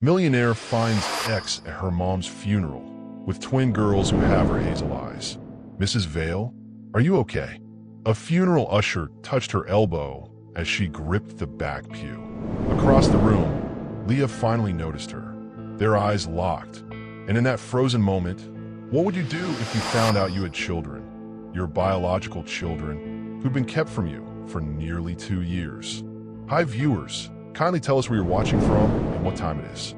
Millionaire finds ex at her mom's funeral with twin girls who have her hazel eyes. Mrs. Vale, are you okay? A funeral usher touched her elbow as she gripped the back pew. Across the room, Leah finally noticed her. Their eyes locked. And in that frozen moment, what would you do if you found out you had children? Your biological children who'd been kept from you for nearly 2 years. Hi viewers, kindly tell us where you're watching from and what time it is.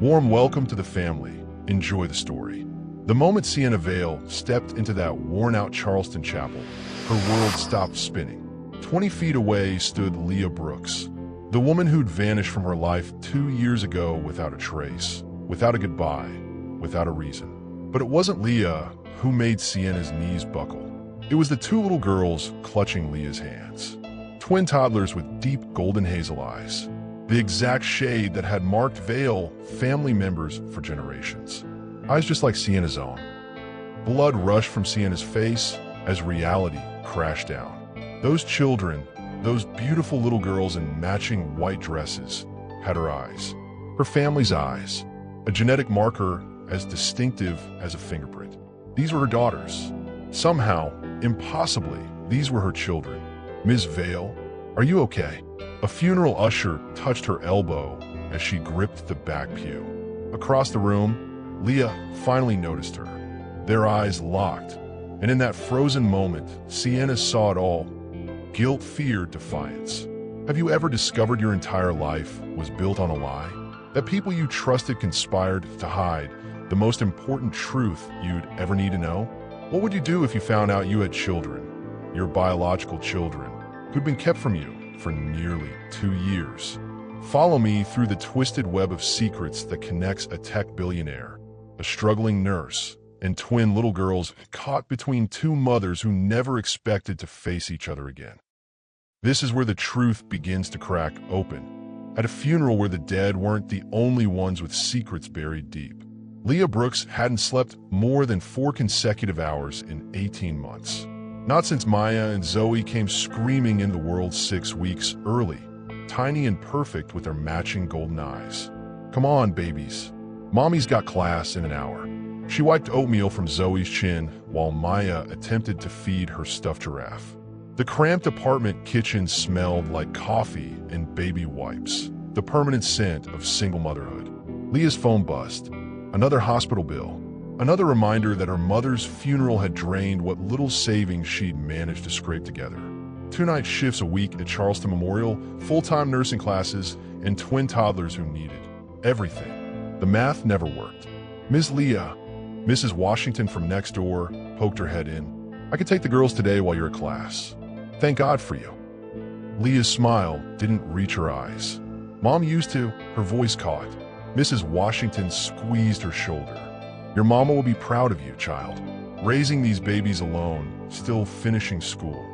Warm welcome to the family. Enjoy the story. The moment Sienna Vale stepped into that worn-out Charleston chapel, her world stopped spinning. 20 feet away stood Leah Brooks, the woman who'd vanished from her life 2 years ago without a trace, without a goodbye, without a reason. But it wasn't Leah who made Sienna's knees buckle. It was the two little girls clutching Leah's hands. Twin toddlers with deep golden hazel eyes, the exact shade that had marked Vale family members for generations. Eyes just like Sienna's own. Blood rushed from Sienna's face as reality crashed down. Those children, those beautiful little girls in matching white dresses, had her eyes. Her family's eyes, a genetic marker as distinctive as a fingerprint. These were her daughters. Somehow, impossibly, these were her children. Ms. Vale, are you okay? A funeral usher touched her elbow as she gripped the back pew. Across the room, Leah finally noticed her. Their eyes locked, and in that frozen moment, Sienna saw it all. Guilt, fear, defiance. Have you ever discovered your entire life was built on a lie? That people you trusted conspired to hide the most important truth you'd ever need to know? What would you do if you found out you had children, your biological children, who'd been kept from you for nearly 2 years? Follow me through the twisted web of secrets that connects a tech billionaire, a struggling nurse, and twin little girls caught between two mothers who never expected to face each other again. This is where the truth begins to crack open, at a funeral where the dead weren't the only ones with secrets buried deep. Leah Brooks hadn't slept more than 4 consecutive hours in 18 months. Not since Maya and Zoe came screaming into the world 6 weeks early, tiny and perfect with their matching golden eyes. Come on, babies. Mommy's got class in an hour. She wiped oatmeal from Zoe's chin while Maya attempted to feed her stuffed giraffe. The cramped apartment kitchen smelled like coffee and baby wipes, the permanent scent of single motherhood. Leah's phone buzzed. Another hospital bill. Another reminder that her mother's funeral had drained what little savings she'd managed to scrape together. 2 night shifts a week at Charleston Memorial, full-time nursing classes, and twin toddlers who needed everything. The math never worked. Ms. Leah, Mrs. Washington from next door, poked her head in. I could take the girls today while you're at class. Thank God for you. Leah's smile didn't reach her eyes. Mom used to, her voice caught. Mrs. Washington squeezed her shoulder. Your mama will be proud of you, child. Raising these babies alone, still finishing school.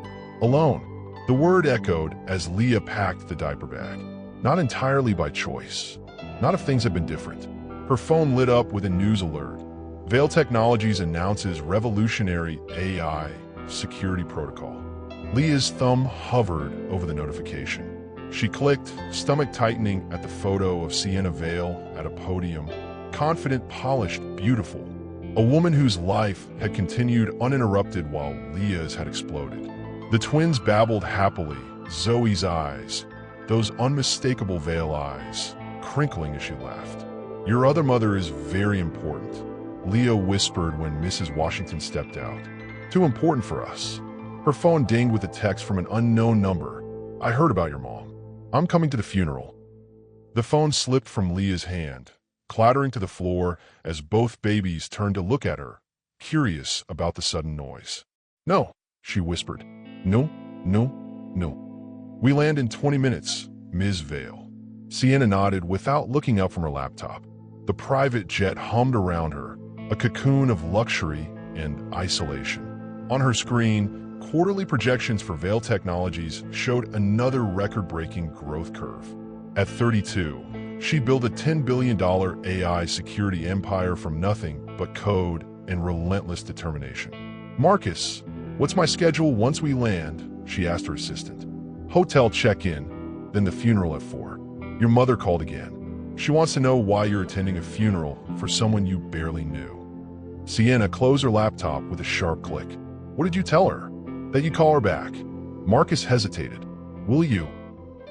Alone. The word echoed as Leah packed the diaper bag. Not entirely by choice. Not if things had been different. Her phone lit up with a news alert. Vale Technologies announces revolutionary AI security protocol. Leah's thumb hovered over the notification. She clicked, stomach tightening at the photo of Sienna Vale at a podium. Confident, polished, beautiful. A woman whose life had continued uninterrupted while Leah's had exploded. The twins babbled happily, Zoe's eyes, those unmistakable Vale eyes, crinkling as she laughed. Your other mother is very important, Leah whispered when Mrs. Washington stepped out. Too important for us. Her phone dinged with a text from an unknown number. I heard about your mom. I'm coming to the funeral. The phone slipped from Leah's hand, clattering to the floor as both babies turned to look at her, curious about the sudden noise. No, she whispered. No, no, no. We land in 20 minutes, Ms. Vale. Sienna nodded without looking up from her laptop. The private jet hummed around her, a cocoon of luxury and isolation. On her screen, quarterly projections for Vale Technologies showed another record-breaking growth curve. At 32, she built a $10 billion AI security empire from nothing but code and relentless determination. Marcus, what's my schedule once we land? She asked her assistant. Hotel check-in, then the funeral at 4. Your mother called again. She wants to know why you're attending a funeral for someone you barely knew. Sienna closed her laptop with a sharp click. What did you tell her? That you'd call her back. Marcus hesitated. Will you?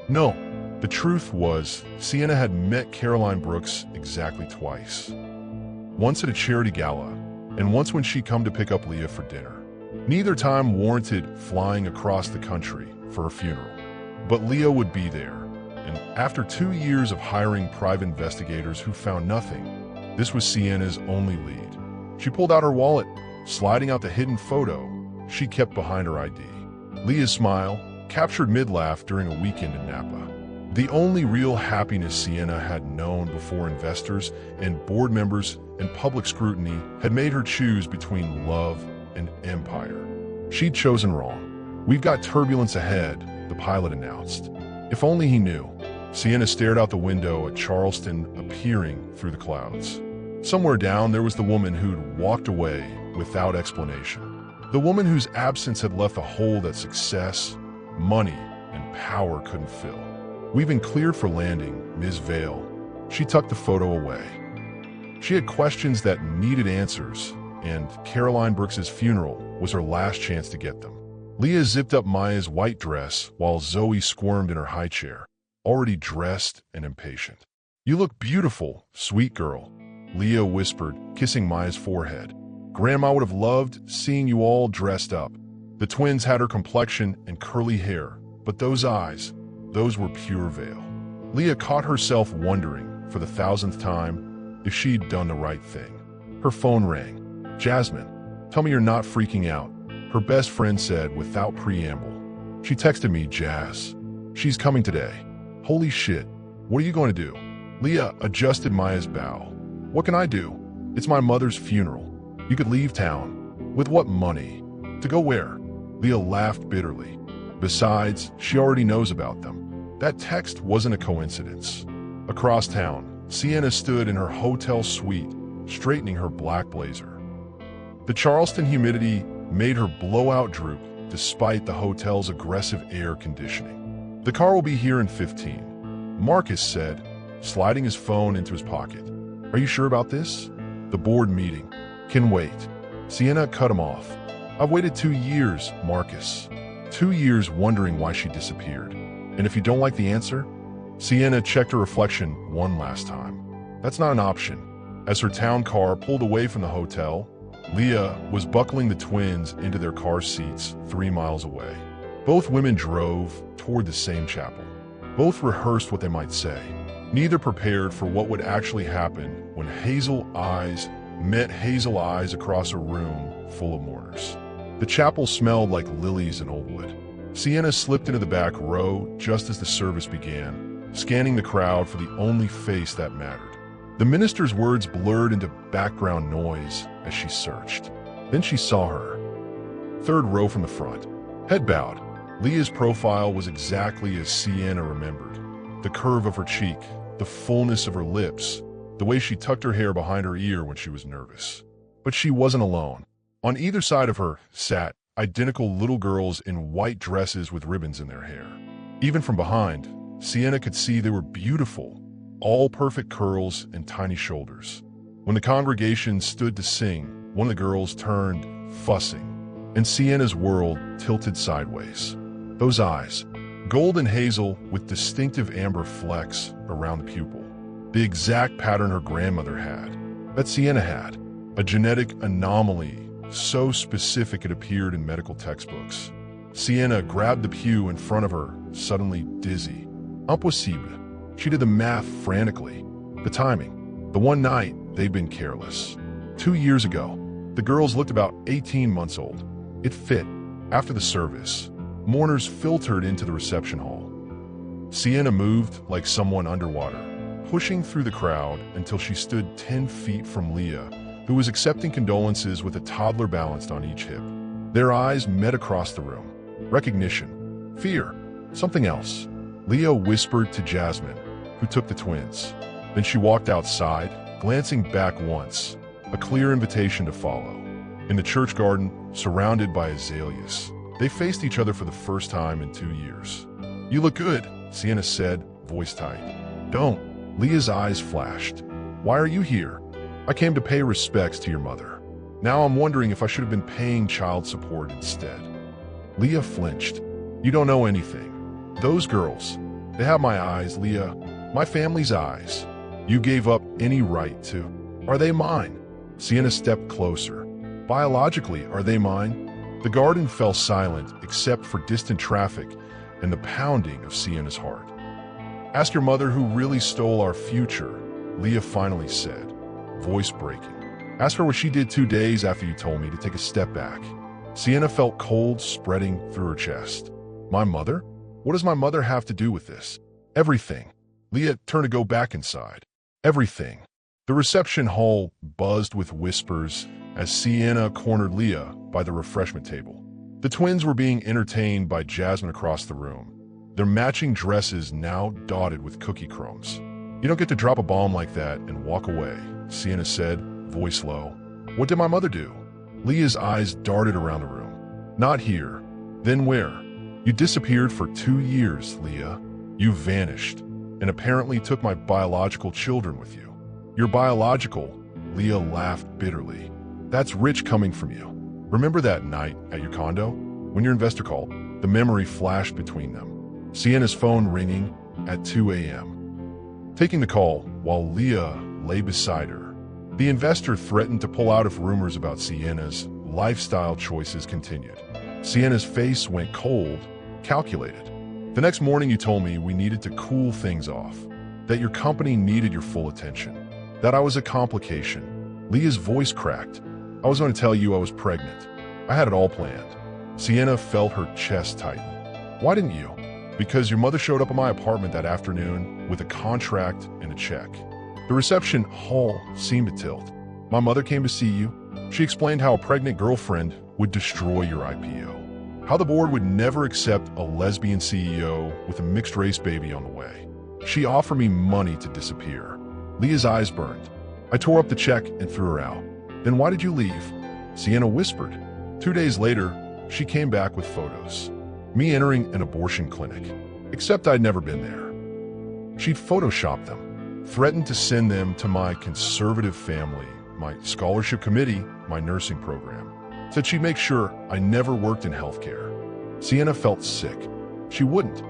No. The truth was, Sienna had met Caroline Brooks exactly twice. Once at a charity gala, and once when she'd come to pick up Leah for dinner. Neither time warranted flying across the country for her funeral. But Leah would be there, and after 2 years of hiring private investigators who found nothing, this was Sienna's only lead. She pulled out her wallet, sliding out the hidden photo she kept behind her ID. Leah's smile, captured mid-laugh during a weekend in Napa. The only real happiness Sienna had known before investors and board members and public scrutiny had made her choose between love and empire. She'd chosen wrong. We've got turbulence ahead, the pilot announced. If only he knew. Sienna stared out the window at Charleston appearing through the clouds. Somewhere down there was the woman who'd walked away without explanation. The woman whose absence had left a hole that success, money, and power couldn't fill. We've been cleared for landing, Ms. Vale. She tucked the photo away. She had questions that needed answers, and Caroline Brooks's funeral was her last chance to get them. Leah zipped up Maya's white dress while Zoe squirmed in her high chair, already dressed and impatient. You look beautiful, sweet girl, Leah whispered, kissing Maya's forehead. Grandma would have loved seeing you all dressed up. The twins had her complexion and curly hair, but those eyes, those were pure veil. Leah caught herself wondering, for the 1000th time, if she'd done the right thing. Her phone rang. Jasmine, tell me you're not freaking out, her best friend said without preamble. She texted me, Jazz. She's coming today. Holy shit, what are you going to do? Leah adjusted Maya's bow. What can I do? It's my mother's funeral. You could leave town. With what money? To go where? Leah laughed bitterly. Besides, she already knows about them. That text wasn't a coincidence. Across town, Sienna stood in her hotel suite, straightening her black blazer. The Charleston humidity made her blowout droop despite the hotel's aggressive air conditioning. The car will be here in 15, Marcus said, sliding his phone into his pocket. Are you sure about this? The board meeting. Can wait. Sienna cut him off. I've waited 2 years, Marcus. 2 years wondering why she disappeared. And if you don't like the answer? Sienna checked her reflection one last time. That's not an option. As her town car pulled away from the hotel, Leah was buckling the twins into their car seats 3 miles away. Both women drove toward the same chapel. Both rehearsed what they might say. Neither prepared for what would actually happen when Hazel eyes met Hazel eyes across a room full of mourners. The chapel smelled like lilies and old wood. Sienna slipped into the back row just as the service began, scanning the crowd for the only face that mattered. The minister's words blurred into background noise as she searched. Then she saw her. 3rd row from the front. Head bowed. Leah's profile was exactly as Sienna remembered. The curve of her cheek, the fullness of her lips, the way she tucked her hair behind her ear when she was nervous. But she wasn't alone. On either side of her sat identical little girls in white dresses with ribbons in their hair. Even from behind, Sienna could see they were beautiful, all perfect curls and tiny shoulders. When the congregation stood to sing, one of the girls turned, fussing, and Sienna's world tilted sideways. Those eyes, golden hazel with distinctive amber flecks around the pupil. The exact pattern her grandmother had, that Sienna had, a genetic anomaly so specific it appeared in medical textbooks. Sienna grabbed the pew in front of her, suddenly dizzy. Impossible. She did the math frantically. The timing. The one night they'd been careless. 2 years ago, the girls looked about 18 months old. It fit. After the service, mourners filtered into the reception hall. Sienna moved like someone underwater, pushing through the crowd until she stood 10 feet from Leah, who was accepting condolences with a toddler balanced on each hip. Their eyes met across the room. Recognition. Fear. Something else. Leah whispered to Jasmine, who took the twins. Then she walked outside, glancing back once, a clear invitation to follow. In the church garden, surrounded by azaleas, they faced each other for the first time in 2 years. You look good, Sienna said, voice tight. Don't. Leah's eyes flashed. Why are you here? I came to pay respects to your mother. Now I'm wondering if I should have been paying child support instead. Leah flinched. You don't know anything. Those girls, they have my eyes, Leah. My family's eyes. You gave up any right to. Are they mine? Sienna stepped closer. Biologically, are they mine? The garden fell silent except for distant traffic and the pounding of Sienna's heart. Ask your mother who really stole our future, Leah finally said, voice breaking. Ask her what she did 2 days after you told me to take a step back. Sienna felt cold spreading through her chest. My mother? What does my mother have to do with this? Everything. Leah turned to go back inside. Everything. The reception hall buzzed with whispers as Sienna cornered Leah by the refreshment table. The twins were being entertained by Jasmine across the room, their matching dresses now dotted with cookie crumbs. You don't get to drop a bomb like that and walk away, Sienna said, voice low. What did my mother do? Leah's eyes darted around the room. Not here. Then where? You disappeared for 2 years, Leah. You vanished, and apparently took my biological children with you. Your biological, Leah laughed bitterly. That's rich coming from you. Remember that night at your condo? When your investor called, the memory flashed between them. Sienna's phone ringing at 2 a.m. Taking the call while Leah lay beside her, the investor threatened to pull out if rumors about Sienna's lifestyle choices continued. Sienna's face went cold, calculated. The next morning you told me we needed to cool things off, that your company needed your full attention, that I was a complication. Leah's voice cracked. I was going to tell you I was pregnant. I had it all planned. Sienna felt her chest tighten. Why didn't you? Because your mother showed up at my apartment that afternoon with a contract and a check. The reception hall seemed to tilt. My mother came to see you. She explained how a pregnant girlfriend would destroy your IPO. How the board would never accept a lesbian CEO with a mixed-race baby on the way. She offered me money to disappear. Leah's eyes burned. I tore up the check and threw her out. Then why did you leave? Sienna whispered. 2 days later, she came back with photos. Me entering an abortion clinic. Except I'd never been there. She'd photoshopped them, threatened to send them to my conservative family, my scholarship committee, my nursing program. Said she'd make sure I never worked in healthcare. Sienna felt sick. She wouldn't.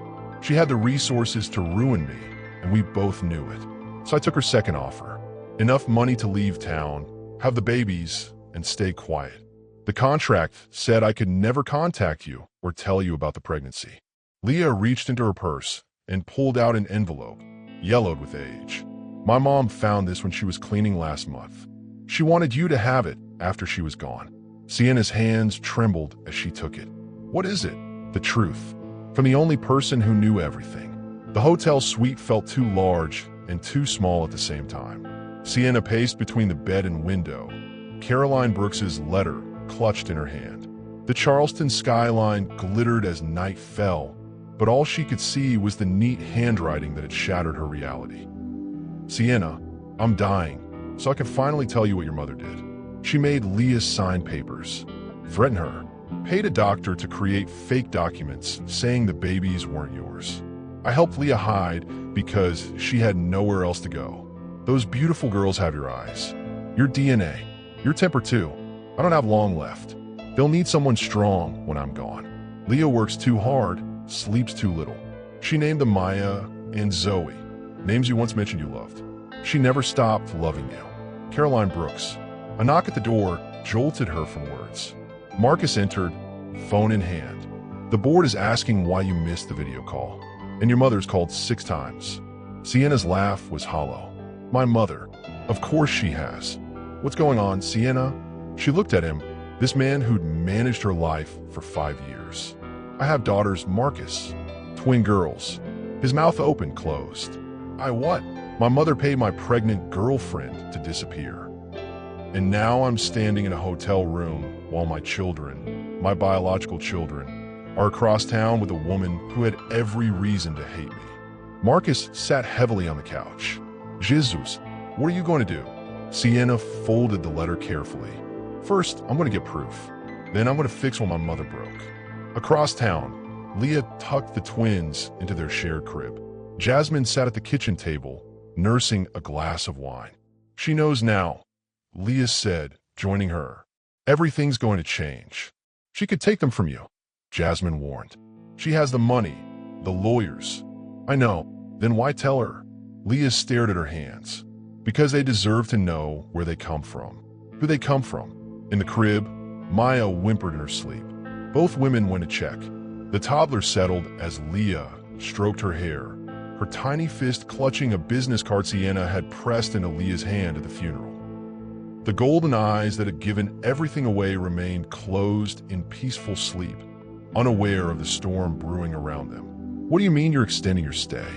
She had the resources to ruin me, and we both knew it. So I took her second offer. Enough money to leave town, have the babies, and stay quiet. The contract said I could never contact you or tell you about the pregnancy. Leah reached into her purse and pulled out an envelope, yellowed with age. My mom found this when she was cleaning last month. She wanted you to have it after she was gone. Sienna's hands trembled as she took it. What is it? The truth. From the only person who knew everything. The hotel suite felt too large and too small at the same time. Sienna paced between the bed and window, Caroline Brooks's letter clutched in her hand. The Charleston skyline glittered as night fell, but all she could see was the neat handwriting that had shattered her reality. Sienna, I'm dying, so I can finally tell you what your mother did. She made Leah sign papers, threatened her, paid a doctor to create fake documents saying the babies weren't yours. I helped Leah hide because she had nowhere else to go. Those beautiful girls have your eyes, your DNA, your temper too. I don't have long left. They'll need someone strong when I'm gone. Leah works too hard, sleeps too little. She named them Maya and Zoe, names you once mentioned you loved. She never stopped loving you. Caroline Brooks. A knock at the door jolted her from words. Marcus entered, phone in hand. The board is asking why you missed the video call, and your mother's called 6 times. Sienna's laugh was hollow. My mother. Of course she has. What's going on, Sienna? She looked at him, this man who'd managed her life for 5 years. I have daughters, Marcus. Twin girls. His mouth open, closed. I what? My mother paid my pregnant girlfriend to disappear. And now I'm standing in a hotel room while my children, my biological children, are across town with a woman who had every reason to hate me. Marcus sat heavily on the couch. Jesus, what are you going to do? Sienna folded the letter carefully. First, I'm going to get proof. Then I'm going to fix what my mother broke. Across town, Leah tucked the twins into their shared crib. Jasmine sat at the kitchen table, nursing a glass of wine. She knows now, Leah said, joining her. Everything's going to change. She could take them from you, Jasmine warned. She has the money, the lawyers. I know. Then why tell her? Leah stared at her hands. Because they deserve to know where they come from. Who they come from. In the crib, Maya whimpered in her sleep. Both women went to check. The toddler settled as Leah stroked her hair, her tiny fist clutching a business card Sienna had pressed into Leah's hand at the funeral. The golden eyes that had given everything away remained closed in peaceful sleep, unaware of the storm brewing around them. What do you mean you're extending your stay?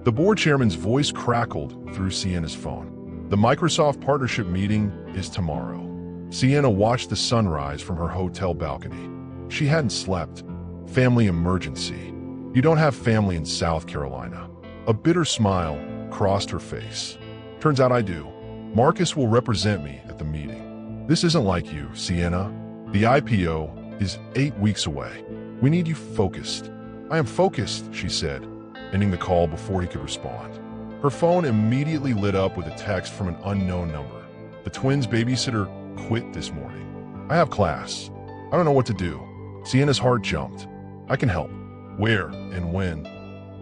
The board chairman's voice crackled through Sienna's phone. The Microsoft partnership meeting is tomorrow. Sienna watched the sunrise from her hotel balcony. She hadn't slept. Family emergency. You don't have family in South Carolina. A bitter smile crossed her face. Turns out I do. Marcus will represent me at the meeting. This isn't like you, Sienna. The IPO is 8 weeks away. We need you focused. I am focused, she said, ending the call before he could respond. Her phone immediately lit up with a text from an unknown number. The twins' babysitter quit this morning. I have class. I don't know what to do. Sienna's heart jumped. I can help. Where and when?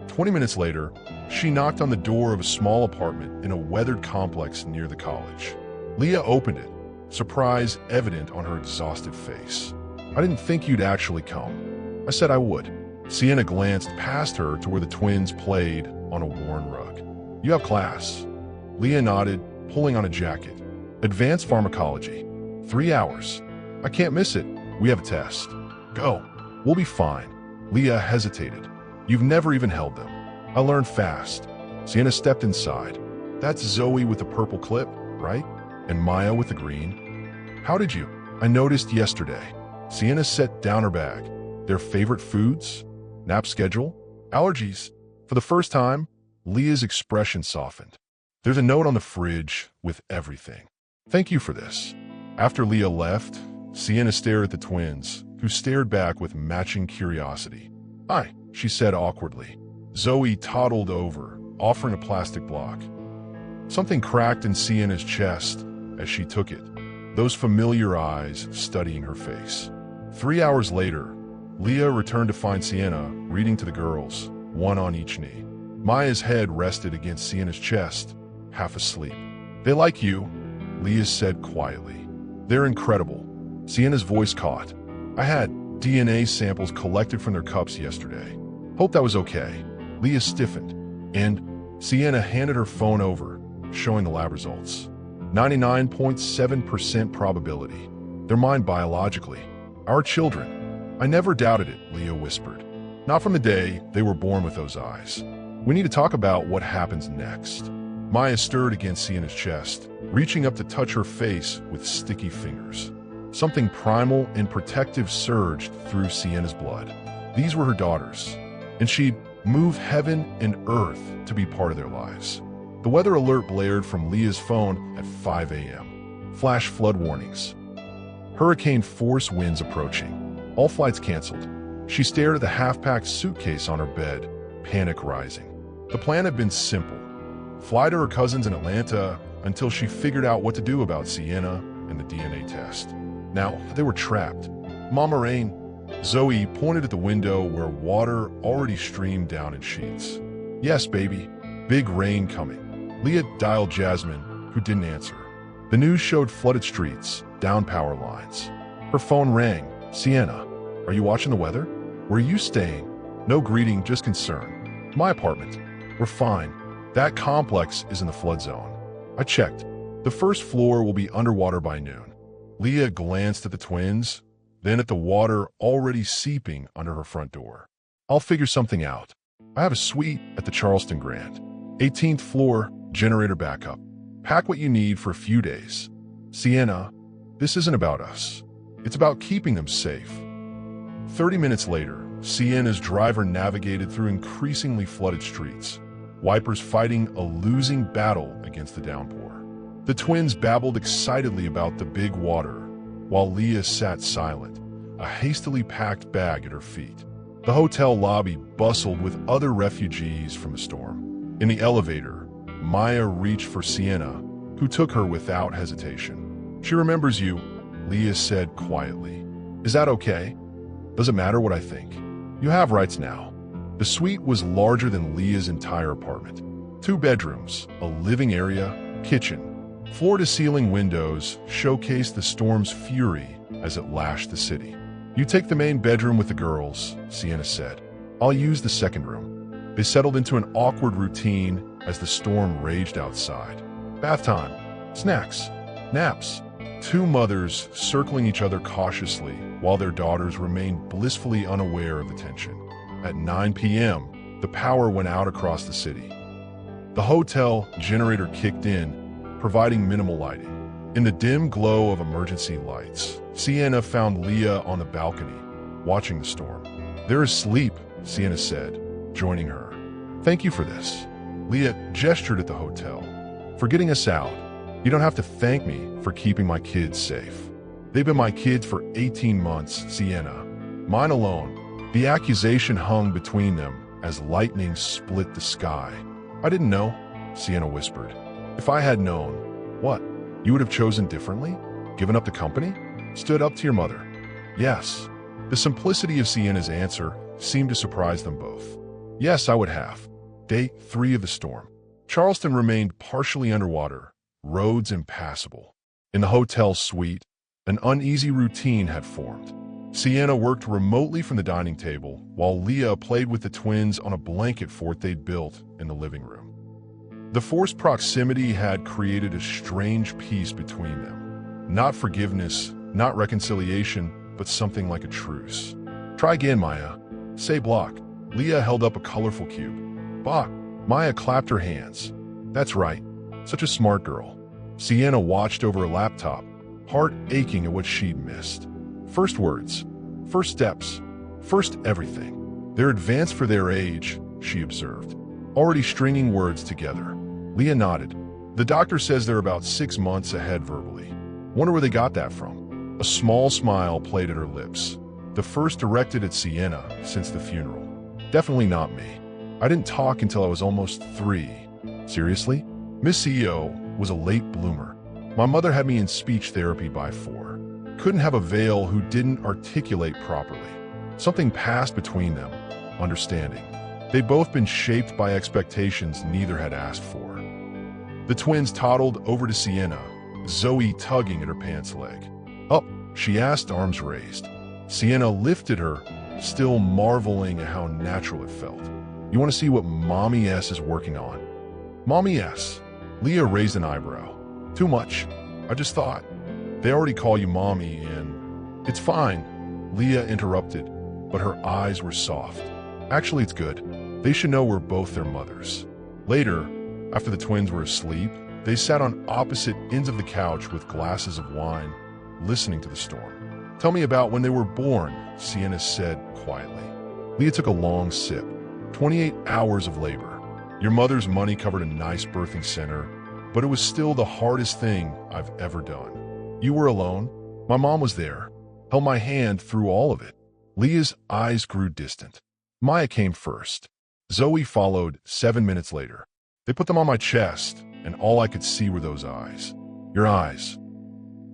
20 minutes later, she knocked on the door of a small apartment in a weathered complex near the college. Leah opened it, surprise evident on her exhausted face. I didn't think you'd actually come. I said I would. Sienna glanced past her to where the twins played on a worn rug. You have class. Leah nodded, pulling on a jacket. Advanced pharmacology. 3 hours. I can't miss it. We have a test. Go. We'll be fine. Leah hesitated. You've never even held them. I learned fast. Sienna stepped inside. That's Zoe with the purple clip, right? And Maya with the green. How did you? I noticed yesterday. Sienna set down her bag. Their favorite foods? Nap schedule? Allergies? For the first time, Leah's expression softened. There's a note on the fridge with everything. Thank you for this. After Leah left, Sienna stared at the twins, who stared back with matching curiosity. Hi, she said awkwardly. Zoe toddled over, offering a plastic block. Something cracked in Sienna's chest as she took it, those familiar eyes studying her face. 3 hours later, Leah returned to find Sienna reading to the girls, one on each knee. Maya's head rested against Sienna's chest, half asleep. They like you, Leah said quietly. They're incredible. Sienna's voice caught. I had DNA samples collected from their cups yesterday. Hope that was okay. Leah stiffened, and Sienna handed her phone over, showing the lab results. 99.7% probability. They're mine biologically. Our children. I never doubted it, Leah whispered. Not from the day they were born with those eyes. We need to talk about what happens next. Maya stirred against Sienna's chest, reaching up to touch her face with sticky fingers. Something primal and protective surged through Sienna's blood. These were her daughters, and she'd move heaven and earth to be part of their lives. The weather alert blared from Leah's phone at 5 a.m. Flash flood warnings. Hurricane force winds approaching. All flights canceled. She stared at the half-packed suitcase on her bed, panic rising. The plan had been simple. Fly to her cousins in Atlanta until she figured out what to do about Sienna and the DNA test. Now, they were trapped. Mama Rain. Zoe pointed at the window where water already streamed down in sheets. Yes, baby. Big rain coming. Leah dialed Jasmine, who didn't answer. The news showed flooded streets, down power lines. Her phone rang. Sienna, are you watching the weather? Where are you staying? No greeting, just concern. My apartment. We're fine. That complex is in the flood zone. I checked. The first floor will be underwater by noon. Leah glanced at the twins, then at the water already seeping under her front door. I'll figure something out. I have a suite at the Charleston Grand. 18th floor, generator backup. Pack what you need for a few days. Sienna, this isn't about us. It's about keeping them safe. 30 minutes later, Sienna's driver navigated through increasingly flooded streets, wipers fighting a losing battle against the downpour. The twins babbled excitedly about the big water, while Leah sat silent, a hastily packed bag at her feet. The hotel lobby bustled with other refugees from the storm. In the elevator, Maya reached for Sienna, who took her without hesitation. "She remembers you," Leah said quietly. "Is that okay? Does it matter what I think? You have rights now." The suite was larger than Leah's entire apartment. 2 bedrooms, a living area, kitchen. Floor-to-ceiling windows showcased the storm's fury as it lashed the city. "You take the main bedroom with the girls," Sienna said. "I'll use the second room." They settled into an awkward routine as the storm raged outside. Bath time, snacks, naps. 2 mothers circling each other cautiously while their daughters remained blissfully unaware of the tension. At 9 p.m., the power went out across the city. The hotel generator kicked in, providing minimal lighting. In the dim glow of emergency lights, Sienna found Leah on the balcony, watching the storm. "They're asleep," Sienna said, joining her. "Thank you for this." Leah gestured at the hotel. "For getting us out. You don't have to thank me for keeping my kids safe. They've been my kids for 18 months, Sienna. Mine alone." The accusation hung between them as lightning split the sky. "I didn't know," Sienna whispered. "If I had known, what? You would have chosen differently? Given up the company? Stood up to your mother?" "Yes." The simplicity of Sienna's answer seemed to surprise them both. "Yes, I would have." Day 3 of the storm. Charleston remained partially underwater, roads impassable. In the hotel suite, an uneasy routine had formed. Sienna worked remotely from the dining table, while Leah played with the twins on a blanket fort they'd built in the living room. The forced proximity had created a strange peace between them. Not forgiveness, not reconciliation, but something like a truce. "Try again, Maya. Say block." Leah held up a colorful cube. "Block." Maya clapped her hands. "That's right. Such a smart girl." Sienna watched over her laptop, heart aching at what she'd missed. First words, first steps, first everything. "They're advanced for their age," she observed, already stringing words together. Leah nodded. "The doctor says they're about 6 months ahead verbally. Wonder where they got that from." A small smile played at her lips, the first directed at Sienna since the funeral. "Definitely not me. I didn't talk until I was almost 3. Seriously? Miss CEO was a late bloomer. My mother had me in speech therapy by 4. Couldn't have a veil who didn't articulate properly. Something passed between them, understanding. They'd both been shaped by expectations neither had asked for." The twins toddled over to Sienna, Zoe tugging at her pants leg. "Up," she asked, arms raised. Sienna lifted her, still marveling at how natural it felt. "You want to see what Mommy S is working on?" "Mommy S?" Leah raised an eyebrow. "Too much. I just thought. They already call you Mommy and—" "It's fine," Leah interrupted, but her eyes were soft. "Actually, it's good. They should know we're both their mothers." Later, after the twins were asleep, they sat on opposite ends of the couch with glasses of wine, listening to the storm. "Tell me about when they were born," Sienna said quietly. Leah took a long sip. 28 hours of labor. Your mother's money covered a nice birthing center, but it was still the hardest thing I've ever done. You were alone. My mom was there, held my hand through all of it. Leah's eyes grew distant. Maya came first. Zoe followed 7 minutes later. They put them on my chest, and all I could see were those eyes. Your eyes.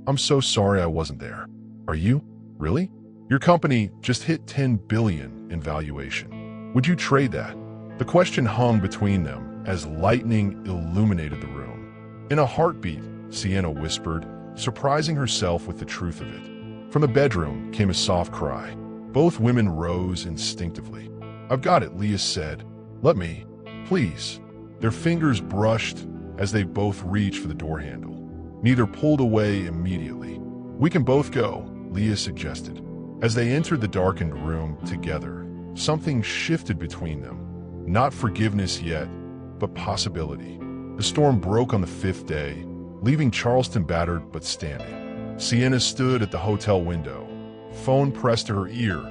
"I'm so sorry I wasn't there." "Are you? Really? Your company just hit $10 billion in valuation. Would you trade that?" The question hung between them as lightning illuminated the room. "In a heartbeat," Sienna whispered, surprising herself with the truth of it. From the bedroom came a soft cry. Both women rose instinctively. "I've got it," Leah said. "Let me, please." Their fingers brushed as they both reached for the door handle. Neither pulled away immediately. "We can both go," Leah suggested. As they entered the darkened room together, something shifted between them. Not forgiveness yet, but possibility. The storm broke on the 5th day, leaving Charleston battered but standing. Sienna stood at the hotel window, phone pressed to her ear,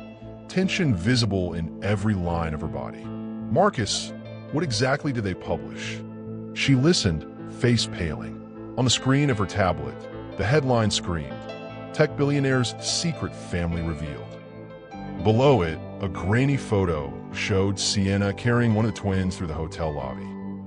tension visible in every line of her body. "Marcus, what exactly did they publish?" She listened, face paling. On the screen of her tablet, the headline screamed, "Tech Billionaire's Secret Family Revealed." Below it, a grainy photo showed Sienna carrying one of the twins through the hotel lobby.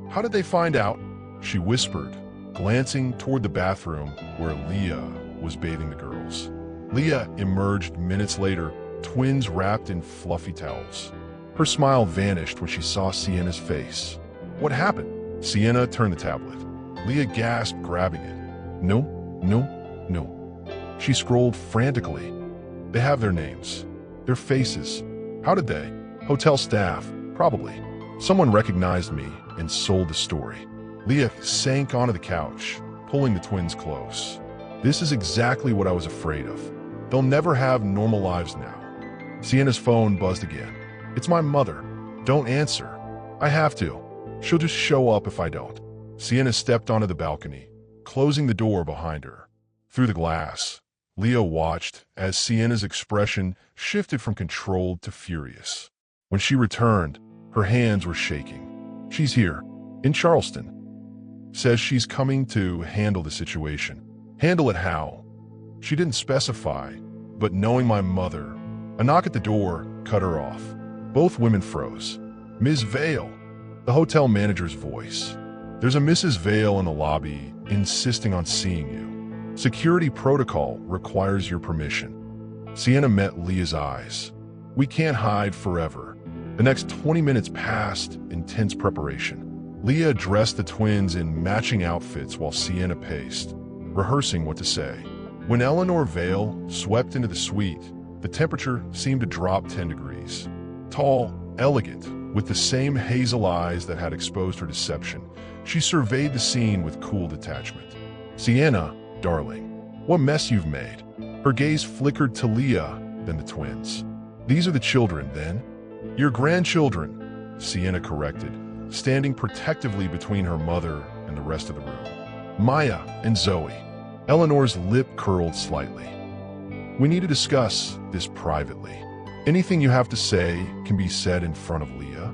"How did they find out?" she whispered, glancing toward the bathroom where Leah was bathing the girls. Leah emerged minutes later, twins wrapped in fluffy towels. Her smile vanished when she saw Sienna's face. What happened? Sienna turned the tablet. Leah gasped, grabbing it. No, no, no. She scrolled frantically. They have their names, their faces. How did they? Hotel staff, probably. Someone recognized me and sold the story. Leah sank onto the couch, pulling the twins close. This is exactly what I was afraid of. They'll never have normal lives now. Sienna's phone buzzed again. It's my mother. Don't answer. I have to. She'll just show up if I don't. Sienna stepped onto the balcony, closing the door behind her. Through the glass, Leah watched as Sienna's expression shifted from controlled to furious. When she returned, her hands were shaking. She's here, in Charleston. Says she's coming to handle the situation. Handle it how? She didn't specify, but knowing my mother, a knock at the door cut her off. Both women froze. Ms. Vale, the hotel manager's voice. There's a Mrs. Vale in the lobby insisting on seeing you. Security protocol requires your permission. Sienna met Leah's eyes. We can't hide forever. The next 20 minutes passed in tense preparation. Leah dressed the twins in matching outfits while Sienna paced, rehearsing what to say. When Eleanor Vale swept into the suite, the temperature seemed to drop 10 degrees. Tall, elegant, with the same hazel eyes that had exposed her deception, she surveyed the scene with cool detachment. Sienna, darling, what mess you've made. Her gaze flickered to Leah, then the twins. These are the children, then? Your grandchildren, Sienna corrected, standing protectively between her mother and the rest of the room. Maya and Zoe. Eleanor's lip curled slightly. We need to discuss this privately. Anything you have to say can be said in front of Leah.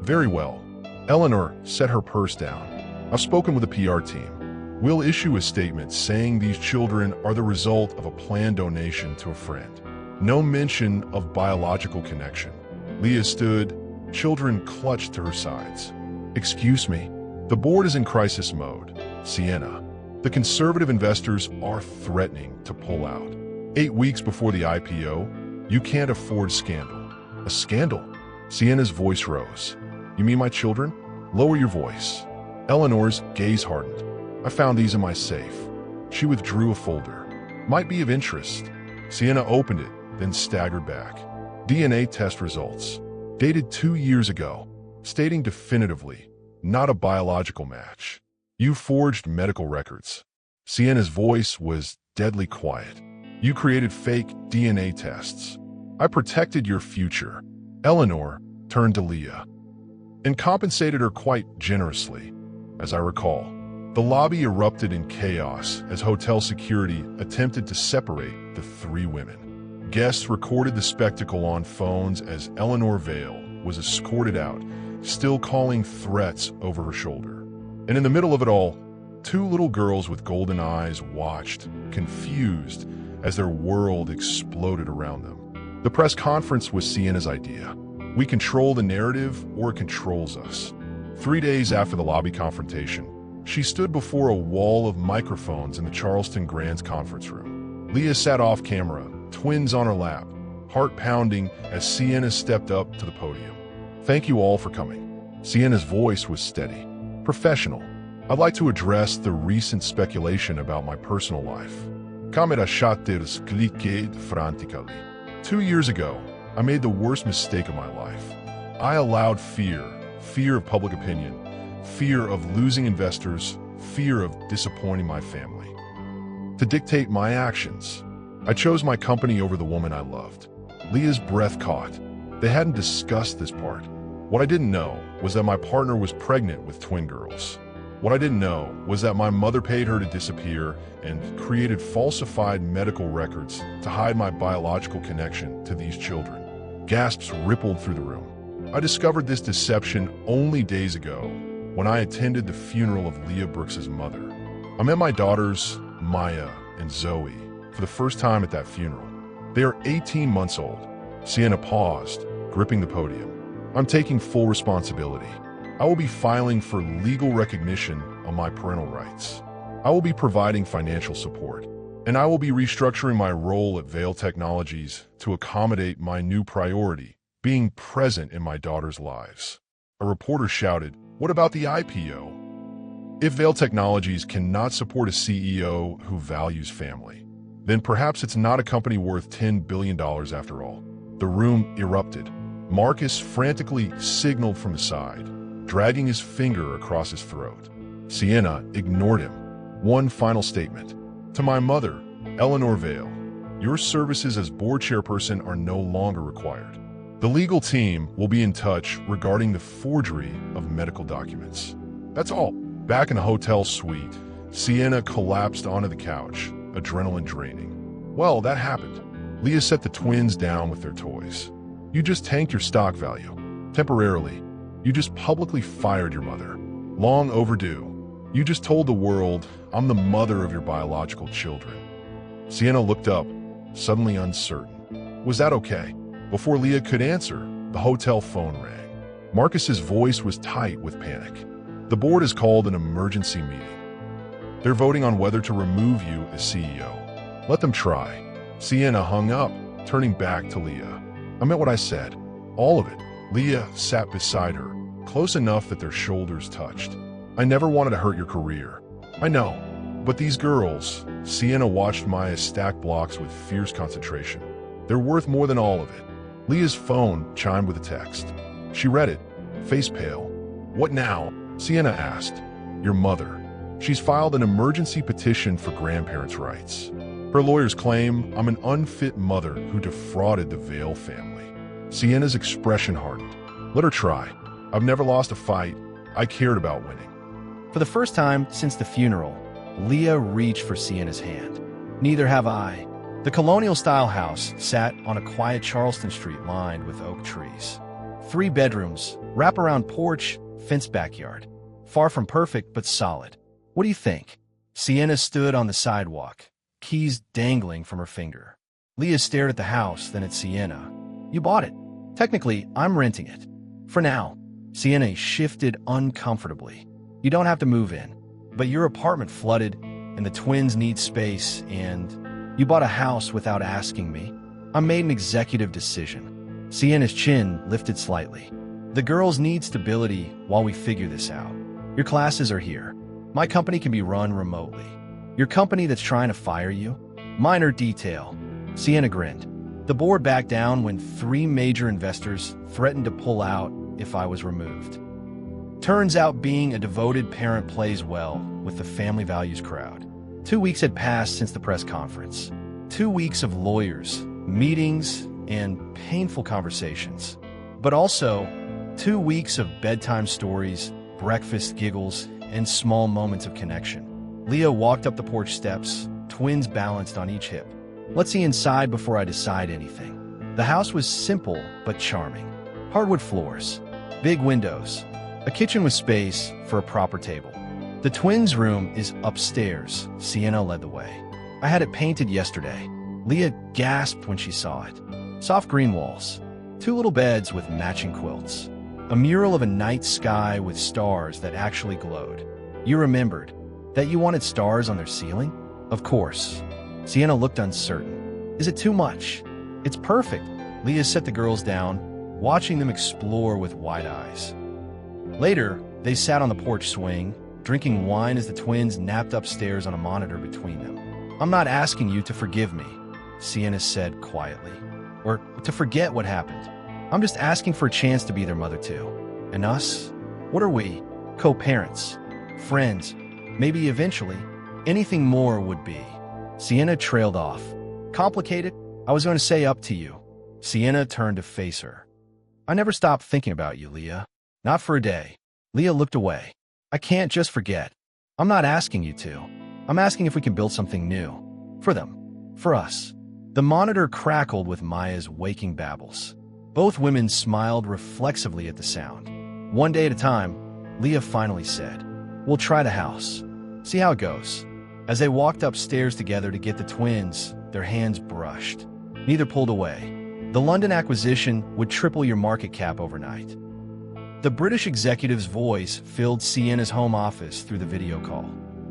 Very well. Eleanor set her purse down. I've spoken with the PR team. We'll issue a statement saying these children are the result of a planned donation to a friend. No mention of biological connection. Leah stood, children clutched to her sides. Excuse me. The board is in crisis mode. Sienna. The conservative investors are threatening to pull out. 8 weeks before the IPO, you can't afford scandal. A scandal? Sienna's voice rose. You mean my children? Lower your voice. Eleanor's gaze hardened. I found these in my safe. She withdrew a folder. Might be of interest. Sienna opened it, then staggered back. DNA test results. Dated 2 years ago. Stating definitively, not a biological match. You forged medical records. Sienna's voice was deadly quiet. You created fake DNA tests. I protected your future. Eleanor turned to Leah and compensated her quite generously. As I recall, the lobby erupted in chaos as hotel security attempted to separate the 3 women. Guests recorded the spectacle on phones as Eleanor Vale was escorted out, still calling threats over her shoulder. And in the middle of it all, 2 little girls with golden eyes watched, confused, as their world exploded around them. The press conference was Sienna's idea. We control the narrative, or it controls us. 3 days after the lobby confrontation, she stood before a wall of microphones in the Charleston Grand's conference room. Leah sat off camera, twins on her lap, heart pounding as Sienna stepped up to the podium. Thank you all for coming. Sienna's voice was steady. Professional. I'd like to address the recent speculation about my personal life. Camera shatters clicked frantically. 2 years ago, I made the worst mistake of my life. I allowed fear of public opinion, fear of losing investors, fear of disappointing my family, to dictate my actions. I chose my company over the woman I loved. Leah's breath caught. They hadn't discussed this part. What I didn't know was that my partner was pregnant with twin girls. What I didn't know was that my mother paid her to disappear and created falsified medical records to hide my biological connection to these children. Gasps rippled through the room. I discovered this deception only days ago when I attended the funeral of Leah Brooks's mother. I met my daughters, Maya and Zoe, for the first time at that funeral. They are 18 months old. Sienna paused, gripping the podium. I'm taking full responsibility. I will be filing for legal recognition on my parental rights. I will be providing financial support, and I will be restructuring my role at Vail Technologies to accommodate my new priority, being present in my daughter's lives. A reporter shouted, "What about the IPO?" If Vail Technologies cannot support a CEO who values family, then perhaps it's not a company worth $10 billion after all. The room erupted. Marcus frantically signaled from the side, dragging his finger across his throat. Sienna ignored him. One final statement. To my mother, Eleanor Vail, your services as board chairperson are no longer required. The legal team will be in touch regarding the forgery of medical documents. That's all. Back in a hotel suite, Sienna collapsed onto the couch, adrenaline draining. Well, that happened. Leah set the twins down with their toys. You just tanked your stock value. Temporarily. You just publicly fired your mother. Long overdue. You just told the world, I'm the mother of your biological children. Sienna looked up, suddenly uncertain. Was that okay? Before Leah could answer, the hotel phone rang. Marcus's voice was tight with panic. The board has called an emergency meeting. They're voting on whether to remove you as CEO. Let them try. Sienna hung up, turning back to Leah. I meant what I said. All of it. Leah sat beside her, close enough that their shoulders touched. I never wanted to hurt your career. I know. But these girls, Sienna watched Maya stack blocks with fierce concentration. They're worth more than all of it. Leah's phone chimed with a text. She read it, face pale. What now? Sienna asked. Your mother. She's filed an emergency petition for grandparents' rights. Her lawyers claim I'm an unfit mother who defrauded the Vail family. Sienna's expression hardened. Let her try. I've never lost a fight. I cared about winning. For the first time since the funeral, Leah reached for Sienna's hand. Neither have I. The colonial-style house sat on a quiet Charleston street lined with oak trees. 3 bedrooms, wraparound porch, fenced backyard. Far from perfect, but solid. What do you think? Sienna stood on the sidewalk, keys dangling from her finger. Leah stared at the house, then at Sienna. You bought it. Technically, I'm renting it. For now. Sienna shifted uncomfortably. You don't have to move in, but your apartment flooded, and the twins need space, and you bought a house without asking me. I made an executive decision. Sienna's chin lifted slightly. The girls need stability while we figure this out. Your classes are here. My company can be run remotely. Your company that's trying to fire you? Minor detail. Sienna grinned. The board backed down when 3 major investors threatened to pull out if I was removed. Turns out being a devoted parent plays well with the family values crowd. 2 weeks had passed since the press conference. 2 weeks of lawyers, meetings, and painful conversations. But also, 2 weeks of bedtime stories, breakfast giggles, and small moments of connection. Leah walked up the porch steps, twins balanced on each hip. Let's see inside before I decide anything. The house was simple but charming. Hardwood floors, big windows, a kitchen with space for a proper table. The twins' room is upstairs. Sienna led the way. I had it painted yesterday. Leah gasped when she saw it. Soft green walls, 2 little beds with matching quilts, a mural of a night sky with stars that actually glowed. You remembered that you wanted stars on their ceiling? Of course. Sienna looked uncertain. Is it too much? It's perfect. Leah set the girls down, watching them explore with wide eyes. Later, they sat on the porch swing, drinking wine as the twins napped upstairs on a monitor between them. I'm not asking you to forgive me, Sienna said quietly, or to forget what happened. I'm just asking for a chance to be their mother too. And us? What are we? Co-parents, friends, maybe eventually. Anything more would be. Sienna trailed off. Complicated? I was going to say up to you. Sienna turned to face her. I never stopped thinking about you, Leah. Not for a day. Leah looked away. I can't just forget. I'm not asking you to. I'm asking if we can build something new. For them. For us. The monitor crackled with Maya's waking babbles. Both women smiled reflexively at the sound. One day at a time, Leah finally said, We'll try the house. See how it goes. As they walked upstairs together to get the twins, their hands brushed. Neither pulled away. The London acquisition would triple your market cap overnight. The British executive's voice filled Sienna's home office through the video call.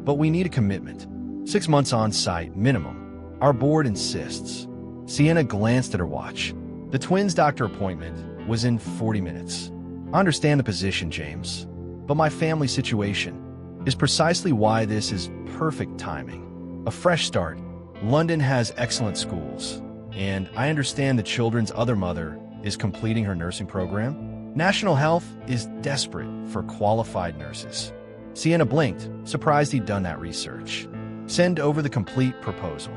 But we need a commitment. 6 months on site, minimum. Our board insists. Sienna glanced at her watch. The twins' doctor appointment was in 40 minutes. I understand the position, James, but my family situation is precisely why this is perfect timing. A fresh start. London has excellent schools, and I understand the children's other mother is completing her nursing program. National Health is desperate for qualified nurses. Sienna blinked, surprised he'd done that research. Send over the complete proposal.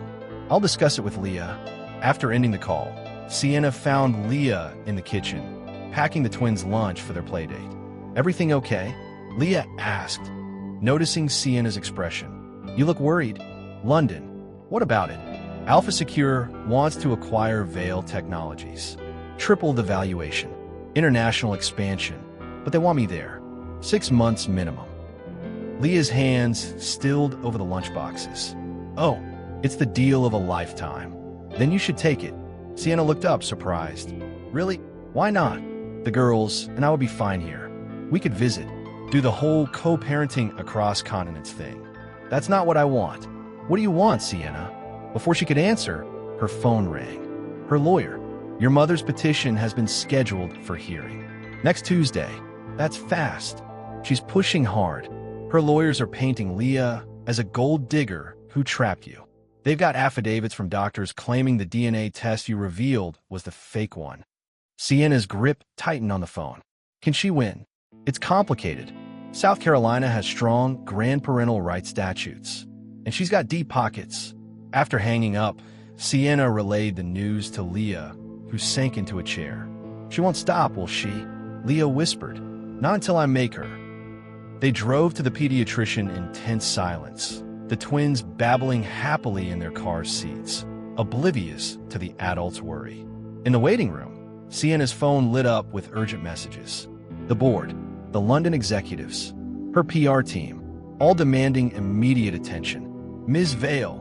I'll discuss it with Leah. After ending the call, Sienna found Leah in the kitchen, packing the twins' lunch for their playdate. Everything okay? Leah asked, noticing Sienna's expression. You look worried. London. What about it? Alpha Secure wants to acquire Veil Technologies. Triple the valuation. International expansion. But they want me there. 6 months minimum. Leah's hands stilled over the lunchboxes. Oh, it's the deal of a lifetime. Then you should take it. Sienna looked up, surprised. Really? Why not? The girls and I would be fine here. We could visit, do the whole co-parenting across continents thing. That's not what I want. What do you want, Sienna? Before she could answer, her phone rang. Her lawyer. Your mother's petition has been scheduled for hearing. Next Tuesday. That's fast. She's pushing hard. Her lawyers are painting Leah as a gold digger who trapped you. They've got affidavits from doctors claiming the DNA test you revealed was the fake one. Sienna's grip tightened on the phone. Can she win? It's complicated. South Carolina has strong grandparental rights statutes, and she's got deep pockets. After hanging up, Sienna relayed the news to Leah, who sank into a chair. She won't stop, will she? Leah whispered. Not until I make her. They drove to the pediatrician in tense silence, the twins babbling happily in their car seats, oblivious to the adults' worry. In the waiting room, Sienna's phone lit up with urgent messages. The board, the London executives, her PR team, all demanding immediate attention. Ms. Vale,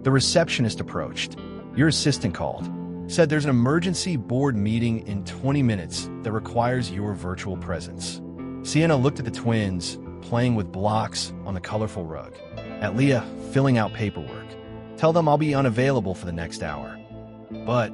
the receptionist approached. Your assistant called. Said there's an emergency board meeting in 20 minutes that requires your virtual presence. Sienna looked at the twins, playing with blocks on the colorful rug. At Leah, filling out paperwork. Tell them I'll be unavailable for the next hour. But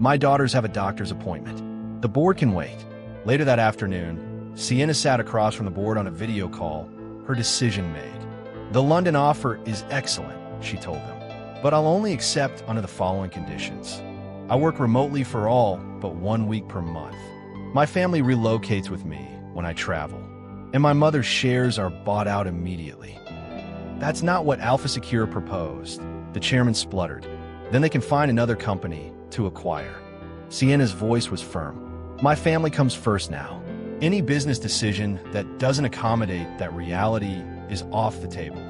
my daughters have a doctor's appointment. The board can wait. Later that afternoon, Sienna sat across from the board on a video call, her decision made. The London offer is excellent, she told them, but I'll only accept under the following conditions. I work remotely for all but 1 week per month. My family relocates with me when I travel, and my mother's shares are bought out immediately. That's not what Alpha Secure proposed, the chairman spluttered. Then they can find another company to acquire. Sienna's voice was firm. My family comes first now. Any business decision that doesn't accommodate that reality is off the table.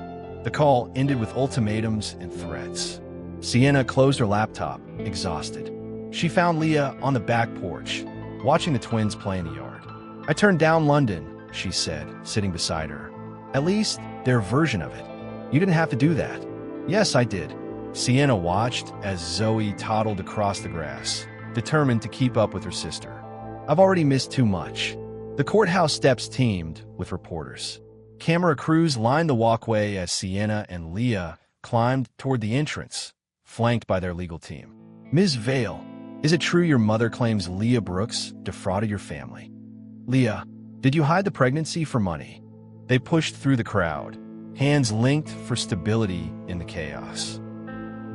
The call ended with ultimatums and threats. Sienna closed her laptop, exhausted. She found Leah on the back porch, watching the twins play in the yard. I turned down London, she said, sitting beside her. At least their version of it. You didn't have to do that. Yes, I did. Sienna watched as Zoe toddled across the grass, determined to keep up with her sister. I've already missed too much. The courthouse steps teemed with reporters. Camera crews lined the walkway as Sienna and Leah climbed toward the entrance, flanked by their legal team. Ms. Vale, is it true your mother claims Leah Brooks defrauded your family? Leah, did you hide the pregnancy for money? They pushed through the crowd, hands linked for stability in the chaos.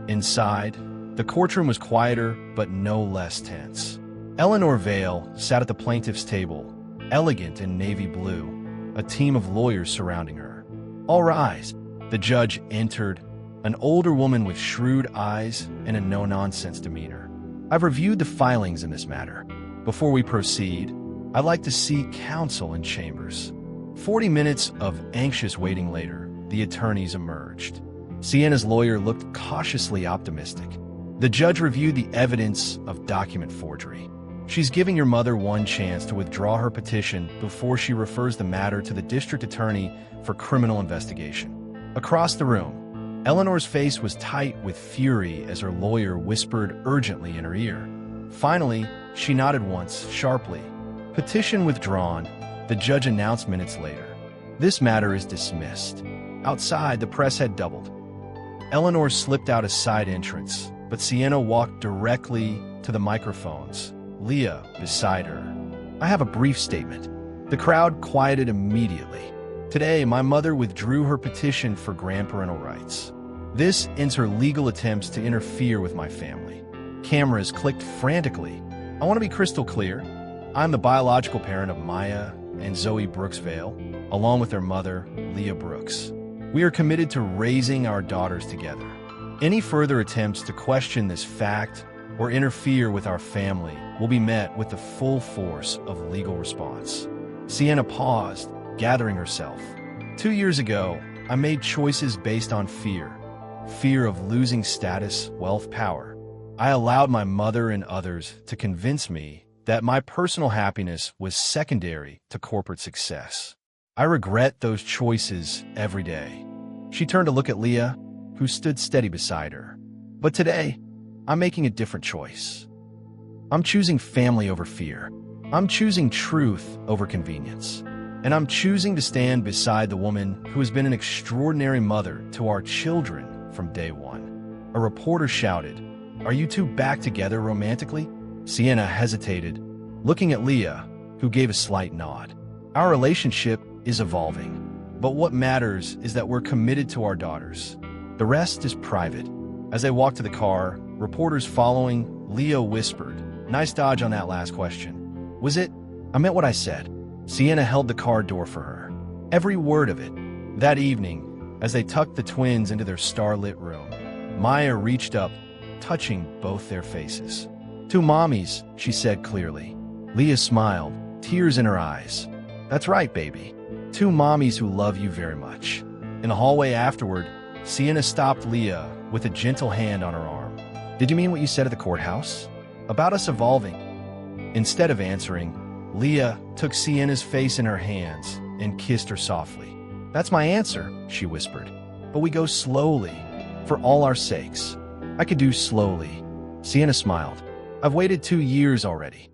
Inside, the courtroom was quieter but no less tense. Eleanor Vale sat at the plaintiff's table, elegant in navy blue, a team of lawyers surrounding her. All rise. The judge entered, an older woman with shrewd eyes and a no-nonsense demeanor. I've reviewed the filings in this matter. Before we proceed, I'd like to see counsel in chambers. 40 minutes of anxious waiting later, the attorneys emerged. Sienna's lawyer looked cautiously optimistic. The judge reviewed the evidence of document forgery. She's giving your mother one chance to withdraw her petition before she refers the matter to the district attorney for criminal investigation. Across the room, Eleanor's face was tight with fury as her lawyer whispered urgently in her ear. Finally, she nodded once, sharply. Petition withdrawn. The judge announced minutes later, "This matter is dismissed." Outside, the press had doubled. Eleanor slipped out a side entrance, but Sienna walked directly to the microphones, Leah beside her. "I have a brief statement." The crowd quieted immediately. "Today, my mother withdrew her petition for grandparental rights. This ends her legal attempts to interfere with my family." Cameras clicked frantically. "I want to be crystal clear. I'm the biological parent of Maya and Zoe Brooks Vale, along with their mother, Leah Brooks. We are committed to raising our daughters together. Any further attempts to question this fact or interfere with our family will be met with the full force of legal response." Sienna paused, gathering herself. 2 years ago, I made choices based on fear. Fear of losing status, wealth, power. I allowed my mother and others to convince me that my personal happiness was secondary to corporate success. I regret those choices every day. She turned to look at Leah, who stood steady beside her. "But today, I'm making a different choice. I'm choosing family over fear. I'm choosing truth over convenience. And I'm choosing to stand beside the woman who has been an extraordinary mother to our children from day one." A reporter shouted, "Are you two back together romantically?" Sienna hesitated, looking at Leah, who gave a slight nod. "Our relationship is evolving, but what matters is that we're committed to our daughters. The rest is private." As they walked to the car, reporters following, Leah whispered, "Nice dodge on that last question." "Was it? I meant what I said." Sienna held the car door for her. Every word of it. That evening, as they tucked the twins into their starlit room, Maya reached up, touching both their faces. "Two mommies," she said clearly. Leah smiled, tears in her eyes. "That's right, baby. Two mommies who love you very much." In the hallway afterward, Sienna stopped Leah with a gentle hand on her arm. "Did you mean what you said at the courthouse? About us evolving?" Instead of answering, Leah took Sienna's face in her hands and kissed her softly. "That's my answer," she whispered. "But we go slowly, for all our sakes." "I could do slowly." Sienna smiled. "I've waited 2 years already.